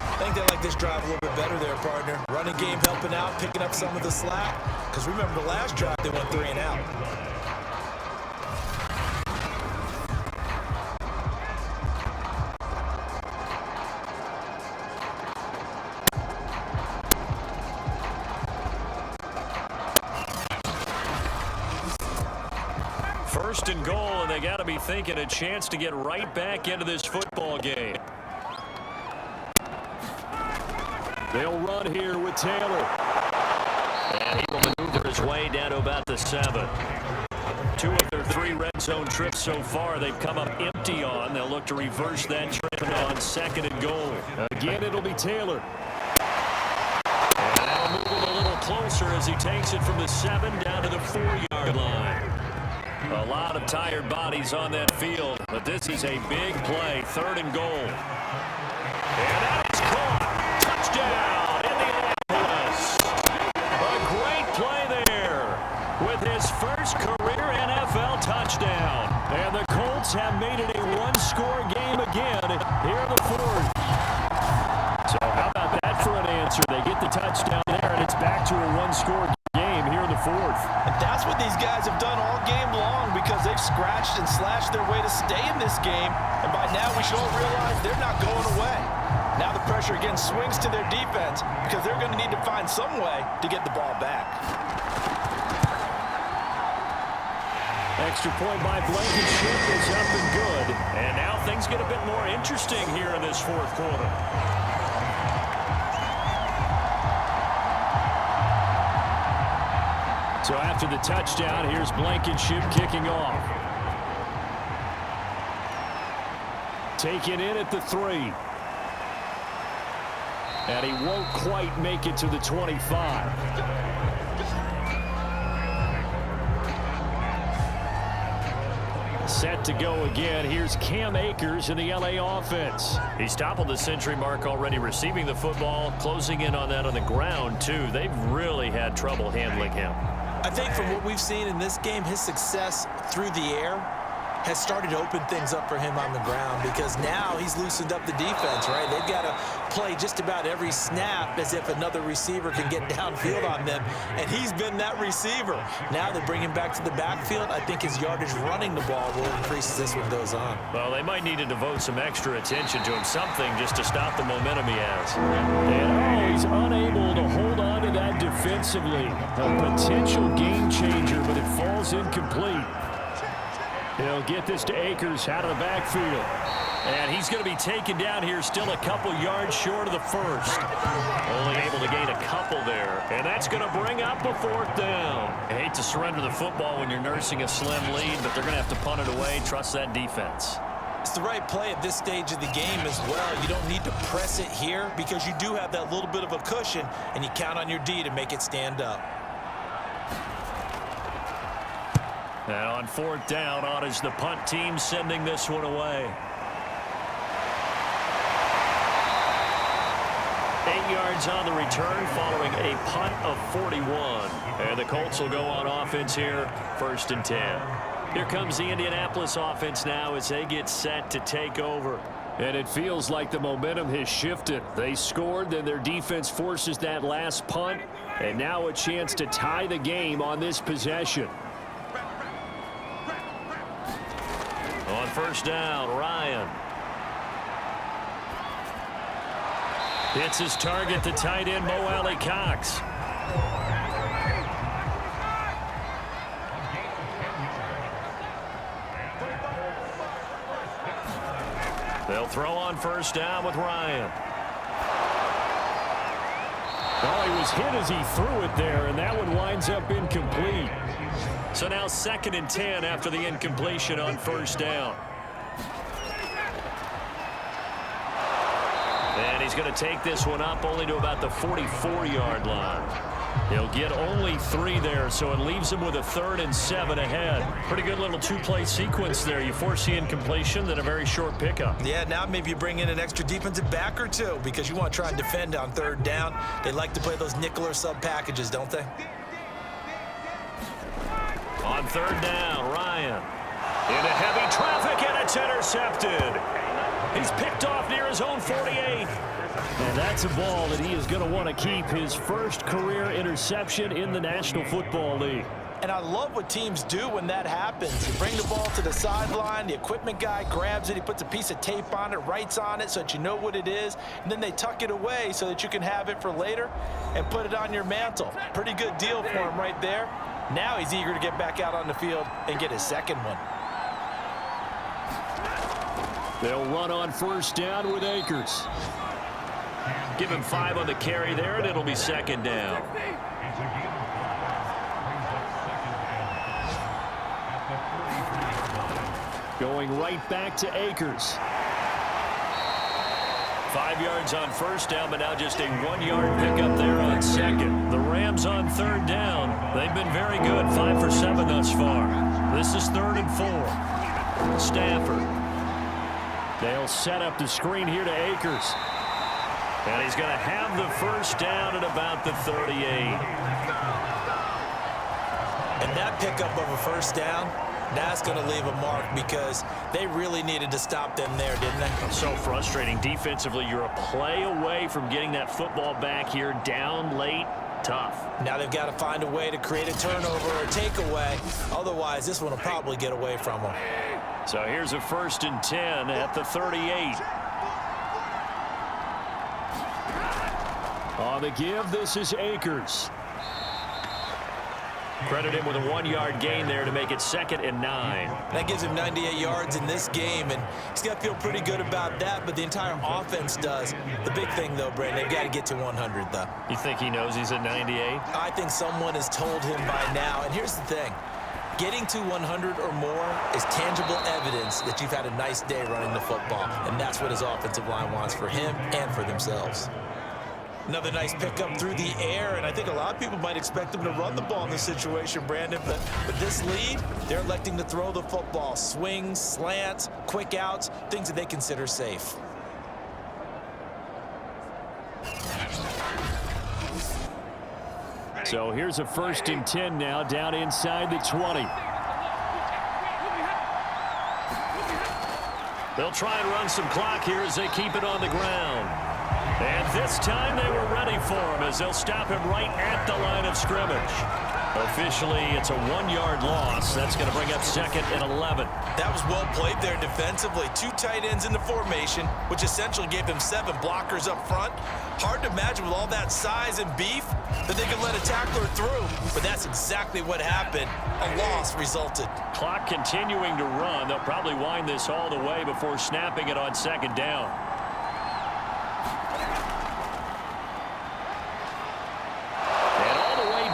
I think they like this drive a little bit better there, partner. Running game helping out, picking up some of the slack. Because remember the last drive, they went 3 and out. First and goal, and they got to be thinking a chance to get right back into this football game. They'll run here with Taylor. And he will maneuver his way down to about the 7. 2 of their 3 red zone trips so far they've come up empty on. They'll look to reverse that trend on 2nd and goal. Again, it'll be Taylor. And that'll move him a little closer as he takes it from the 7 down to the 4-yard line. A lot of tired bodies on that field, but this is a big play. 3rd and goal. And that is caught. Touchdown, Indianapolis. A great play there with his first career NFL touchdown. And the Colts have made it a one-score game again here in the 4th. So how about that for an answer? They get the touchdown there, and it's back to a one-score game here in the 4th. And that's what these guys have done all game long because they've scratched and slashed their way to stay in this game. And by now we should all realize they're not going away. Now the pressure again swings to their defense because they're going to need to find some way to get the ball back. Extra point by Blankenship is up and good. And now things get a bit more interesting here in this 4th quarter. So after the touchdown, here's Blankenship kicking off. Taken in at the 3. And he won't quite make it to the 25. Set to go again. Here's Cam Akers in the LA offense. He's toppled the century mark already receiving the football, closing in on that on the ground, too. They've really had trouble handling him. I think from what we've seen in this game, his success through the air has started to open things up for him on the ground because now he's loosened up the defense, right? They've got to play just about every snap as if another receiver can get downfield on them, and he's been that receiver. Now they bring him back to the backfield. I think his yardage running the ball will increase as this one goes on. Well, they might need to devote some extra attention to him, something just to stop the momentum he has. And he's unable to hold on to that defensively. A potential game changer, but it falls incomplete. He'll get this to Akers out of the backfield. And he's going to be taken down here still a couple yards short of the 1st. Only able to gain a couple there. And that's going to bring up a 4th down. I hate to surrender the football when you're nursing a slim lead, but they're going to have to punt it away. Trust that defense. It's the right play at this stage of the game as well. You don't need to press it here because you do have that little bit of a cushion, and you count on your D to make it stand up. And on 4th down, on is the punt team sending this one away. 8 yards on the return following a punt of 41. And the Colts will go on offense here, 1st and 10. Here comes the Indianapolis offense now as they get set to take over. And it feels like the momentum has shifted. They scored, then their defense forces that last punt, and now a chance to tie the game on this possession. On 1st down, Ryan. Hits his target, the tight end, Mo Alley Cox. They'll throw on 1st down with Ryan. Well, he was hit as he threw it there, and that one winds up incomplete. So now 2nd and 10 after the incompletion on 1st down. And he's going to take this one up only to about the 44-yard line. He'll get only 3 there, so it leaves him with a 3rd and 7 ahead. Pretty good little 2-play sequence there. You force the incompletion, then a very short pickup. Yeah, now maybe you bring in an extra defensive back or 2 because you want to try and defend on 3rd down. They like to play those nickel or sub packages, don't they? On 3rd down, Ryan. Into heavy traffic, and it's intercepted. He's picked off near his own 48. And that's a ball that he is going to want to keep, his first career interception in the National Football League. And I love what teams do when that happens. You bring the ball to the sideline, the equipment guy grabs it, he puts a piece of tape on it, writes on it so that you know what it is, and then they tuck it away so that you can have it for later and put it on your mantle. Pretty good deal for him right there. Now he's eager to get back out on the field and get his 2nd one. They'll run on 1st down with Akers. Give him 5 on the carry there, and it'll be second down. Going right back to Akers. 5 yards on first down, but now just a 1-yard pickup there on second. The Rams on third down. They've been very good, 5 for 7 thus far. This is 3rd and 4. Stafford. They'll set up the screen here to Akers. And he's going to have the first down at about the 38. And that pickup of a first down, that's going to leave a mark because they really needed to stop them there, didn't they? So frustrating. Defensively, you're a play away from getting that football back here down late. Tough. Now they've got to find a way to create a turnover or takeaway. Otherwise, this one will probably get away from them. So here's a 1st and 10 at the 38. On the give, this is Akers. Credit him with a 1-yard gain there to make it 2nd and 9. That gives him 98 yards in this game, and he's got to feel pretty good about that, but the entire offense does. The big thing, though, Brandon, they've got to get to 100, though. You think he knows he's at 98? I think someone has told him by now, and here's the thing. Getting to 100 or more is tangible evidence that you've had a nice day running the football, and that's what his offensive line wants for him and for themselves. Another nice pickup through the air, and I think a lot of people might expect them to run the ball in this situation, Brandon, but with this lead, they're electing to throw the football. Swings, slants, quick outs, things that they consider safe. So here's a 1st and 10 now down inside the 20. They'll try and run some clock here as they keep it on the ground. And this time they were ready for him as they'll stop him right at the line of scrimmage. Officially, it's a 1-yard loss. That's going to bring up 2nd and 11. That was well played there defensively. 2 tight ends in the formation, which essentially gave them 7 blockers up front. Hard to imagine with all that size and beef that they could let a tackler through, but that's exactly what happened. A loss resulted. Clock continuing to run. They'll probably wind this all the way before snapping it on 2nd down.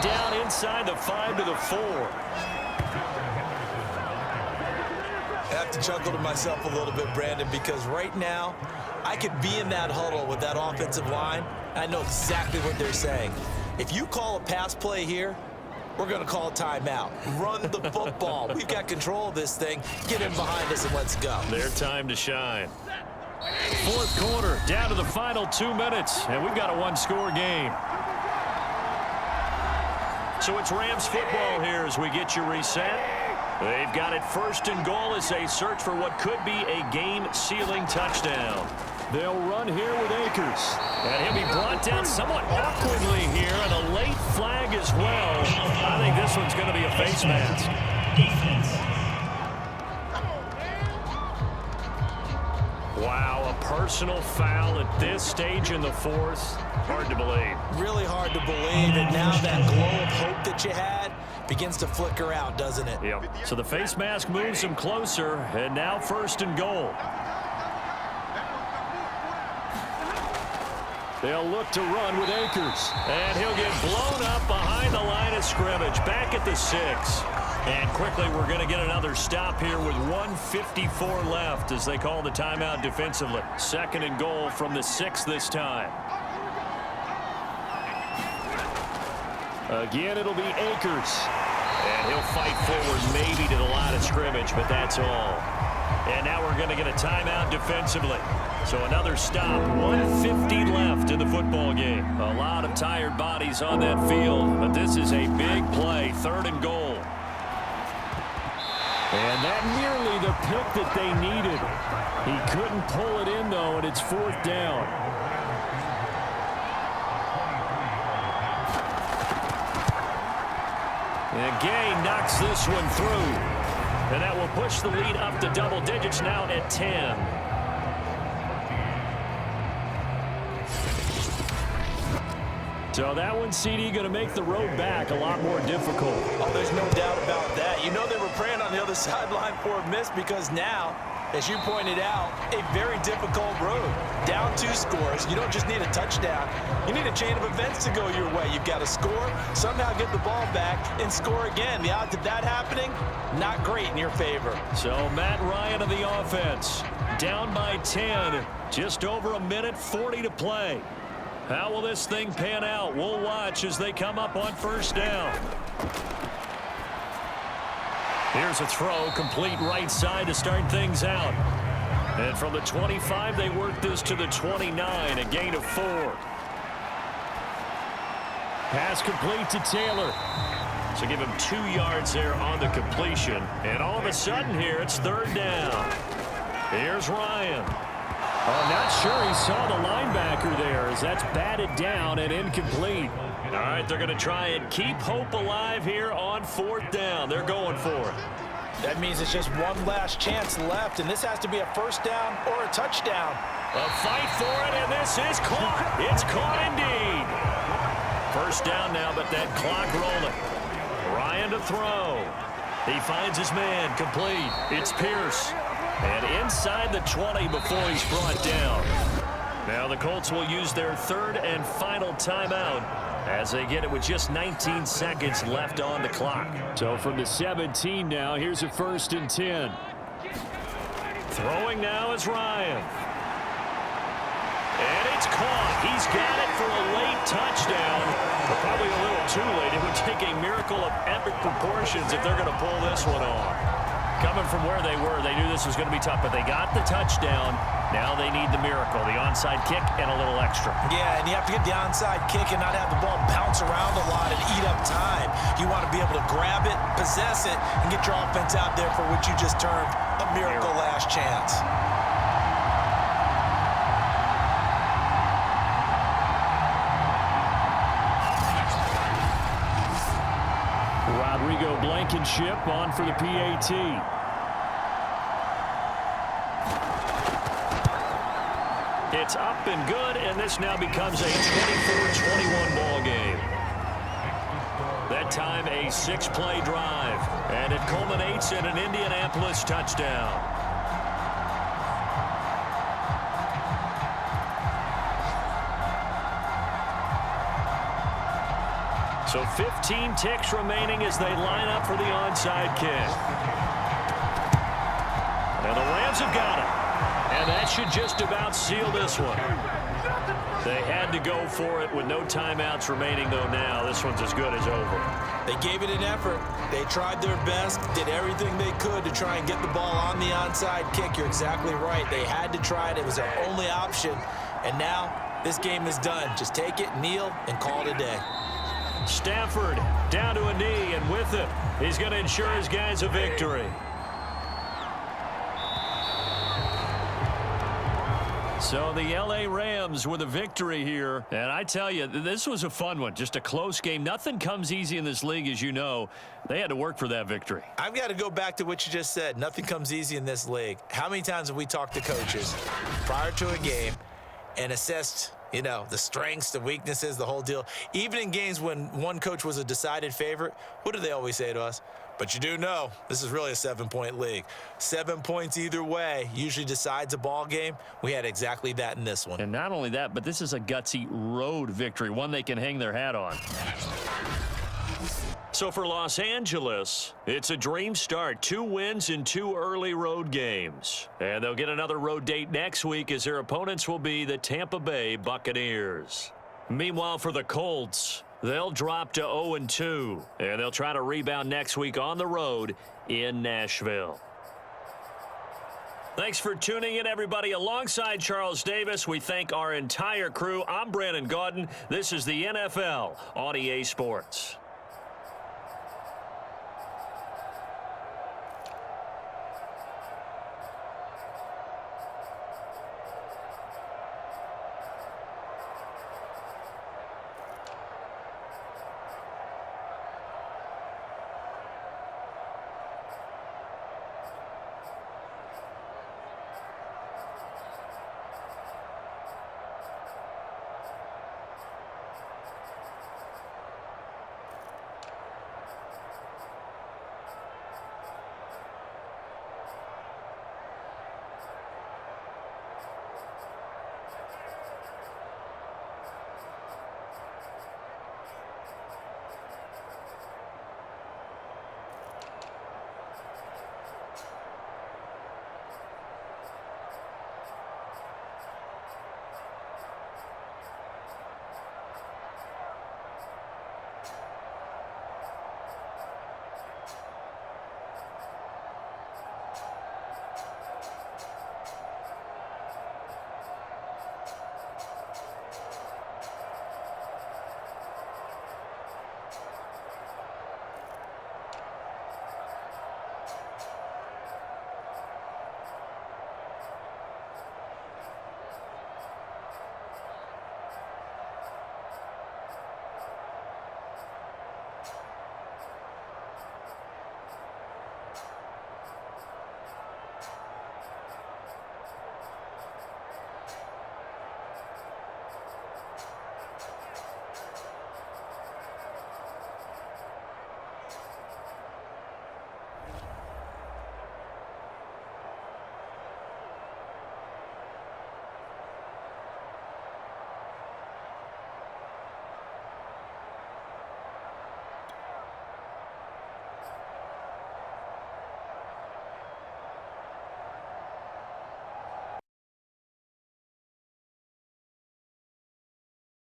Down inside the 5 to the 4. I have to chuckle to myself a little bit, Brandon, because right now I could be in that huddle with that offensive line. I know exactly what they're saying. If you call a pass play here, we're going to call a timeout. Run the football. We've got control of this thing. Get in behind us and let's go. Their time to shine. 4th quarter, down to the final 2 minutes, and we've got a 1-score game. So it's Rams football here as we get you reset. They've got it 1st and goal as they search for what could be a game-sealing touchdown. They'll run here with Akers. And he'll be brought down somewhat awkwardly here, and a late flag as well. I think this one's going to be a face mask. Wow, a personal foul at this stage in the 4th. Hard to believe. Really hard to believe, and now that glow of hope that you had begins to flicker out, doesn't it? Yep. So the face mask moves him closer, and now 1st and goal. They'll look to run with Akers. And he'll get blown up behind the line of scrimmage, back at the 6. And quickly, we're going to get another stop here with 1:54 left as they call the timeout defensively. 2nd and goal from the 6 this time. Again, it'll be Akers. And he'll fight forward maybe to the line of scrimmage, but that's all. And now we're going to get a timeout defensively. So another stop, 1:50 left in the football game. A lot of tired bodies on that field, but this is a big play, 3rd and goal. And that nearly the pick that they needed. He couldn't pull it in, though, and it's 4th down. And Gay knocks this one through. And that will push the lead up to double digits now at 10. So that one, CD, going to make the road back a lot more difficult. Oh, there's no doubt about that. You know they were praying on the other sideline for a miss because now As you pointed out, a very difficult road. Down 2 scores, you don't just need a touchdown. You need a chain of events to go your way. You've got to score, somehow get the ball back, and score again. The odds of that happening, not great in your favor. So Matt Ryan of the offense, down by 10, just over a minute 40 to play. How will this thing pan out? We'll watch as they come up on first down. Here's a throw, complete right side to start things out. And from the 25, they work this to the 29, a gain of 4. Pass complete to Taylor. So give him 2 yards there on the completion. And all of a sudden here, it's third down. Here's Ryan. Oh, not sure he saw the linebacker there as that's batted down and incomplete. All right, they're going to try and keep hope alive here on fourth down. They're going for it. That means it's just one last chance left, and this has to be a first down or a touchdown. A fight for it, and this is caught. It's caught indeed. First down now, but that clock rolling. Ryan to throw. He finds his man, complete. It's Pierce. And inside the 20 before he's brought down. Now the Colts will use their third and final timeout as they get it with just 19 seconds left on the clock. So from the 17 now, here's a 1st and 10. Throwing now is Ryan. And it's caught. He's got it for a late touchdown. But probably a little too late. It would take a miracle of epic proportions if they're going to pull this one off. Coming from where they were, they knew this was going to be tough, but they got the touchdown. Now they need the miracle, the onside kick and a little extra. Yeah, and you have to get the onside kick and not have the ball bounce around a lot and eat up time. You want to be able to grab it, possess it, and get your offense out there for what you just termed a miracle last chance. Rodrigo Blankenship on for the PAT. It's up and good, and this now becomes a 24-21 ball game. That time a 6-play drive, and it culminates in an Indianapolis touchdown. So 15 ticks remaining as they line up for the onside kick. And the Rams have got it. And that should just about seal this one. They had to go for it with no timeouts remaining, though now. This one's as good as over. They gave it an effort. They tried their best, did everything they could to try and get the ball on the onside kick. You're exactly right. They had to try it. It was their only option. And now this game is done. Just take it, kneel, and call it a day. Stafford down to a knee, and with it, he's going to ensure his guys a victory. So the LA Rams with a victory here. And I tell you, this was a fun one. Just a close game. Nothing comes easy in this league, as you know. They had to work for that victory. I've got to go back to what you just said. Nothing comes easy in this league. How many times have we talked to coaches prior to a game and assessed, you know, the strengths, the weaknesses, the whole deal? Even in games when one coach was a decided favorite, what do they always say to us? But you do know this is really a 7-point league. 7 points either way usually decides a ball game. We had exactly that in this one. And not only that, but this is a gutsy road victory, one they can hang their hat on. So for Los Angeles, it's a dream start. 2 wins in 2 early road games. And they'll get another road date next week as their opponents will be the Tampa Bay Buccaneers. Meanwhile, for the Colts, they'll drop to 0-2, and they'll try to rebound next week on the road in Nashville. Thanks for tuning in, everybody. Alongside Charles Davis, we thank our entire crew. I'm Brandon Gaudin. This is the NFL on EA Sports.